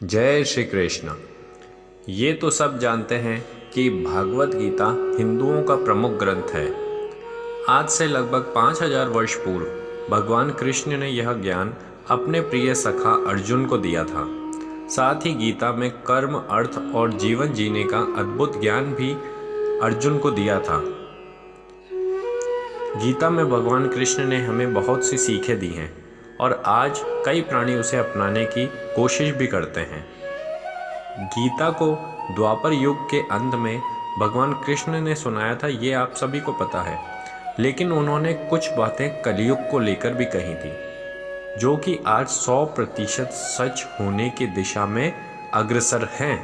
जय श्री कृष्ण। ये तो सब जानते हैं कि भागवत गीता हिंदुओं का प्रमुख ग्रंथ है। आज से लगभग 5000 वर्ष पूर्व भगवान कृष्ण ने यह ज्ञान अपने प्रिय सखा अर्जुन को दिया था। साथ ही गीता में कर्म, अर्थ और जीवन जीने का अद्भुत ज्ञान भी अर्जुन को दिया था। गीता में भगवान कृष्ण ने हमें बहुत सी सीखें दी हैं और आज कई प्राणी उसे अपनाने की कोशिश भी करते हैं। गीता को द्वापर युग के अंत में भगवान कृष्ण ने सुनाया था, ये आप सभी को पता है। लेकिन उन्होंने कुछ बातें कलयुग को लेकर भी कही थी, जो कि आज 100% सच होने की दिशा में अग्रसर हैं।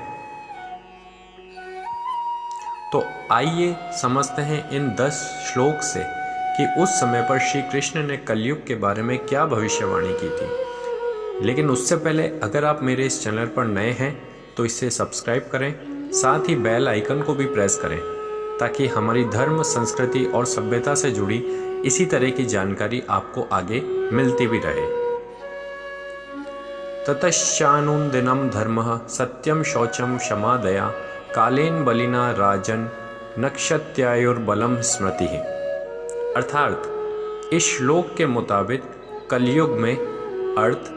तो आइए समझते हैं इन 10 श्लोक से कि उस समय पर श्री कृष्ण ने कलयुग के बारे में क्या भविष्यवाणी की थी। लेकिन उससे पहले अगर आप मेरे इस चैनल पर नए हैं तो इसे सब्सक्राइब करें, साथ ही बेल आइकन को भी प्रेस करें ताकि हमारी धर्म, संस्कृति और सभ्यता से जुड़ी इसी तरह की जानकारी आपको आगे मिलती भी रहे। ततश्चानुदिनं धर्मः सत्यम शौचम क्षमा दया कालेन बलिना राजन नक्षत्यायुर्बलम स्मृति। अर्थात इस श्लोक के मुताबिक कलयुग में अर्थ,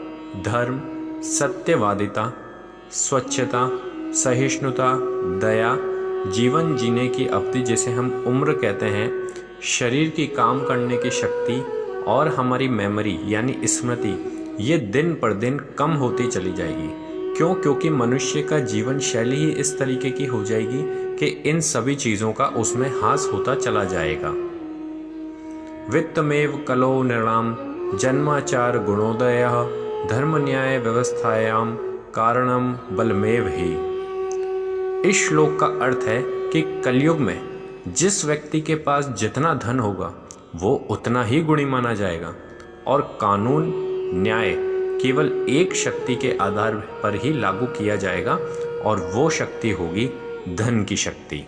धर्म, सत्यवादिता, स्वच्छता, सहिष्णुता, दया, जीवन जीने की अवधि जिसे हम उम्र कहते हैं, शरीर की काम करने की शक्ति और हमारी मेमोरी यानी स्मृति, ये दिन पर दिन कम होती चली जाएगी। क्योंकि मनुष्य का जीवन शैली ही इस तरीके की हो जाएगी कि इन सभी चीज़ों का उसमें हास होता चला जाएगा। वित्तमेव कलो नृणाम जन्माचार गुणोदयः धर्म न्याय व्यवस्थायाम कारणम बलमेव ही। इस श्लोक का अर्थ है कि कलयुग में जिस व्यक्ति के पास जितना धन होगा वो उतना ही गुणी माना जाएगा और कानून, न्याय केवल एक शक्ति के आधार पर ही लागू किया जाएगा और वो शक्ति होगी धन की शक्ति।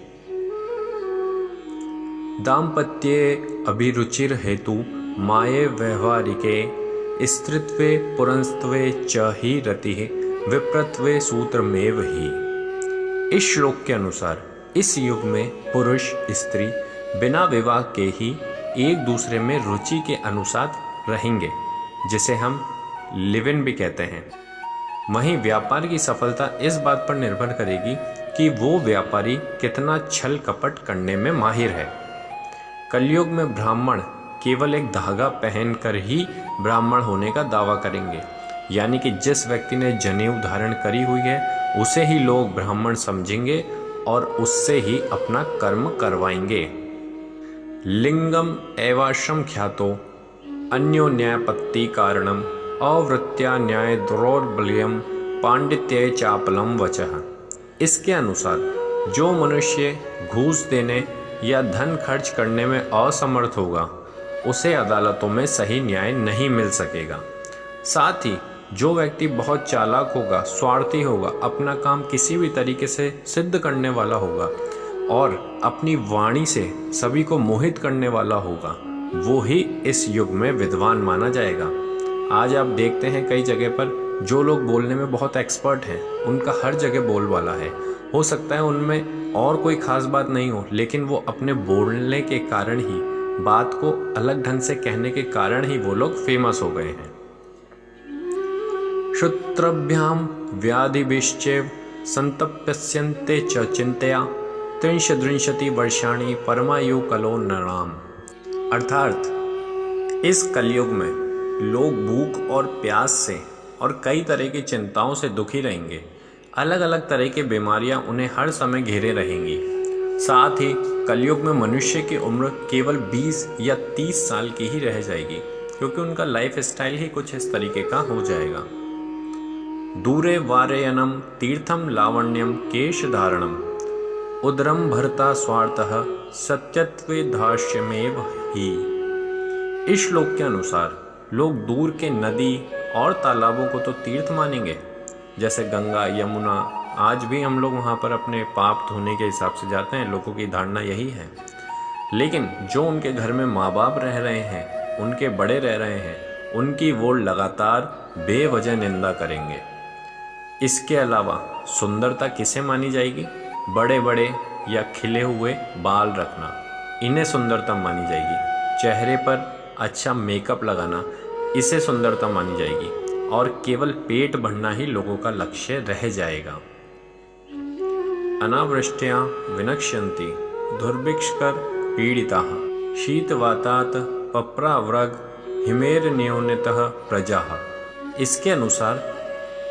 दाम्पत्ये अभिरुचिर हेतु माये व्यवहारिके स्त्रीत्वे पुंस्त्वे च ही रतिः विप्रत्वे सूत्रमेव ही। इस श्लोक के अनुसार इस युग में पुरुष स्त्री बिना विवाह के ही एक दूसरे में रुचि के अनुसार रहेंगे, जिसे हम लिव इन भी कहते हैं। वहीं व्यापार की सफलता इस बात पर निर्भर करेगी कि वो व्यापारी कितना छल कपट करने में माहिर है। कलयुग में ब्राह्मण केवल एक धागा पहनकर ही ब्राह्मण होने का दावा करेंगे, यानी कि जिस व्यक्ति ने जनेऊ धारण करी हुई है उसे ही लोग ब्राह्मण समझेंगे और उससे ही अपना कर्म करवाएंगे। लिंगम एवाश्रम ख्यातो अन्यो न्यायपत्ति कारणम अवृत्या न्याय दौर्बल्यम पांडित्य चापलम वचः। इसके अनुसार जो मनुष्य घूस देने या धन खर्च करने में असमर्थ होगा उसे अदालतों में सही न्याय नहीं मिल सकेगा। साथ ही जो व्यक्ति बहुत चालाक होगा, स्वार्थी होगा, अपना काम किसी भी तरीके से सिद्ध करने वाला होगा और अपनी वाणी से सभी को मोहित करने वाला होगा, वो ही इस युग में विद्वान माना जाएगा। आज आप देखते हैं कई जगह पर जो लोग बोलने में बहुत एक्सपर्ट हैं, उनका हर जगह बोलबाला है। हो सकता है उनमें और कोई खास बात नहीं हो, लेकिन वो अपने बोलने के कारण ही, बात को अलग ढंग से कहने के कारण ही वो लोग फेमस हो गए हैं। श्रुत्रभ्याम व्याधिभिश्चैव संतप्यस्यन्ते च चिंतया 33 वर्षाणि परमायु कलो नृणाम। अर्थात इस कलयुग में लोग भूख और प्यास से और कई तरह की चिंताओं से दुखी रहेंगे। अलग अलग तरह की बीमारियां उन्हें हर समय घेरे रहेंगी। साथ ही कलयुग में मनुष्य की उम्र केवल 20 या 30 साल की ही रह जाएगी, क्योंकि उनका लाइफ स्टाइल ही कुछ इस तरीके का हो जाएगा। दूरे वारयनम तीर्थम लावण्यम केश धारणम उदरम भरता स्वार्थः सत्यत्वे धास्यमेव ही। इस श्लोक के अनुसार लोग दूर के नदी और तालाबों को तो तीर्थ मानेंगे, जैसे गंगा, यमुना। आज भी हम लोग वहाँ पर अपने पाप धोने के हिसाब से जाते हैं, लोगों की धारणा यही है। लेकिन जो उनके घर में माँ बाप रह रहे हैं, उनके बड़े रह रहे हैं, उनकी वो लगातार बेवजह निंदा करेंगे। इसके अलावा सुंदरता किसे मानी जाएगी? बड़े बड़े या खिले हुए बाल रखना, इन्हें सुंदरता मानी जाएगी। चेहरे पर अच्छा मेकअप लगाना, इसे सुंदरता मानी जाएगी। और केवल पेट भरना ही लोगों का लक्ष्य रह जाएगा। अनावृष्टियां विनक्ष्यन्ति दुर्भिक्षकर पीड़िताः शीतवातात् पप्राव्रग हिमेर न्यूनतः प्रजाः। इसके अनुसार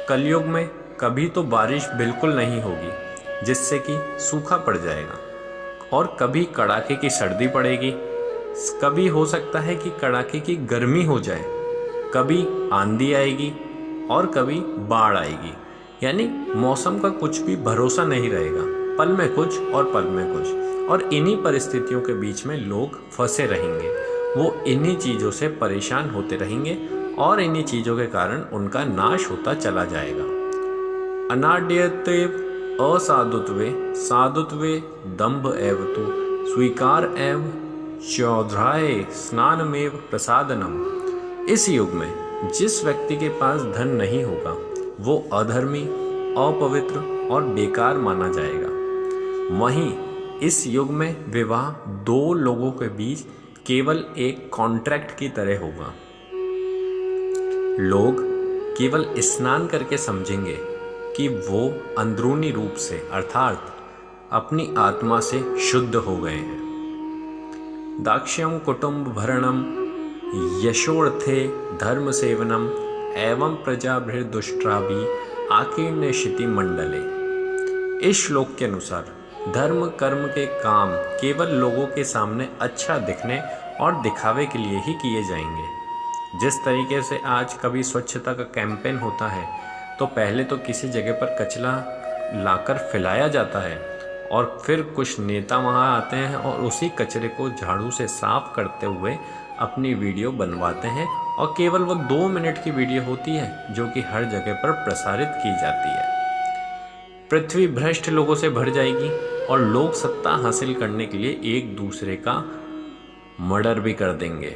कलयुग में कभी तो बारिश बिल्कुल नहीं होगी, जिससे कि सूखा पड़ जाएगा, और कभी कड़ाके की सर्दी पड़ेगी, कभी हो सकता है कि कड़ाके की गर्मी हो जाए, कभी आंधी आएगी और कभी बाढ़ आएगी। यानी मौसम का कुछ भी भरोसा नहीं रहेगा, पल में कुछ और पल में कुछ। और इन्हीं परिस्थितियों के बीच में लोग फंसे रहेंगे, वो इन्हीं चीज़ों से परेशान होते रहेंगे और इन्हीं चीज़ों के कारण उनका नाश होता चला जाएगा। अनाड्यते असाधुत्वे साधुत्वे दंभ एव तु स्वीकार एव चौधराय स्नानमेव प्रसादनम। इस युग में जिस व्यक्ति के पास धन नहीं होगा वो अधर्मी, अपवित्र और बेकार माना जाएगा। वहीं इस युग में विवाह दो लोगों के बीच केवल एक कॉन्ट्रैक्ट की तरह होगा। लोग केवल स्नान करके समझेंगे कि वो अंदरूनी रूप से अर्थात अपनी आत्मा से शुद्ध हो गए हैं। दाक्ष्यम कुटुंब भरणम यशोर्थे धर्म सेवनम एवं प्रजाभृदुष्ट्राभि आकीर्ण क्षिति मंडले। इस श्लोक के अनुसार धर्म कर्म के काम केवल लोगों के सामने अच्छा दिखने और दिखावे के लिए ही किए जाएंगे। जिस तरीके से आज कभी स्वच्छता का कैंपेन होता है तो पहले तो किसी जगह पर कचरा लाकर फैलाया जाता है और फिर कुछ नेता वहां आते हैं और उसी कचरे को झाड़ू से साफ करते हुए अपनी वीडियो बनवाते हैं, और केवल वो 2 मिनट की वीडियो होती है जो कि हर जगह पर प्रसारित की जाती है। पृथ्वी भ्रष्ट लोगों से भर जाएगी और लोग सत्ता हासिल करने के लिए एक दूसरे का मर्डर भी कर देंगे।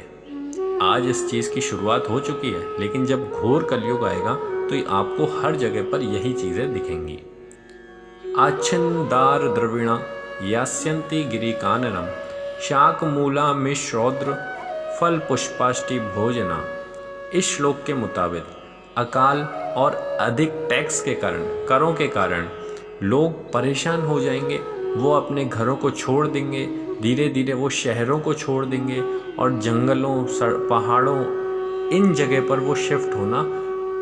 आज इस चीज़ की शुरुआत हो चुकी है, लेकिन जब घोर कलयुग आएगा तो आपको हर जगह पर यही चीज़ें दिखेंगी। आच्छन्दार द्रविणा यास्यन्ति गिरिकाननम शाकमूला मिश्रौद्र फल पुष्पाष्टि भोजना। इस श्लोक के मुताबिक अकाल और अधिक टैक्स के कारण, करों के कारण लोग परेशान हो जाएंगे। वो अपने घरों को छोड़ देंगे, धीरे धीरे वो शहरों को छोड़ देंगे और जंगलों, पहाड़ों, इन जगह पर वो शिफ्ट होना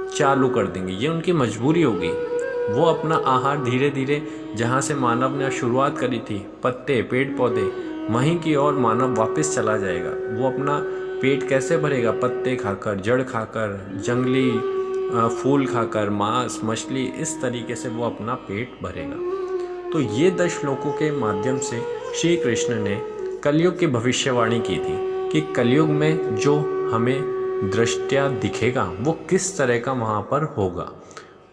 चालू कर देंगे। ये उनकी मजबूरी होगी। वो अपना आहार धीरे धीरे जहाँ से मानव ने शुरुआत करी थी, पत्ते, पेड़ पौधे, वहीं की ओर मानव वापस चला जाएगा। वो अपना पेट कैसे भरेगा? पत्ते खाकर, जड़ खाकर, जंगली फूल खाकर, मांस, मछली, इस तरीके से वो अपना पेट भरेगा। तो ये 10 श्लोकों के माध्यम से श्री कृष्ण ने कलयुग की भविष्यवाणी की थी कि कलयुग में जो हमें दृष्टिया दिखेगा वो किस तरह का वहाँ पर होगा,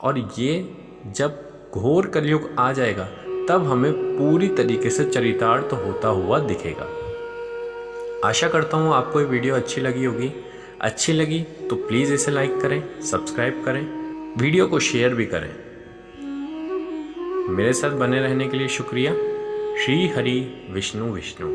और ये जब घोर कलयुग आ जाएगा तब हमें पूरी तरीके से चरितार्थ होता हुआ दिखेगा। आशा करता हूँ आपको ये वीडियो अच्छी लगी होगी। अच्छी लगी तो प्लीज़ इसे लाइक करें, सब्सक्राइब करें, वीडियो को शेयर भी करें। मेरे साथ बने रहने के लिए शुक्रिया। श्री हरि विष्णु विष्णु।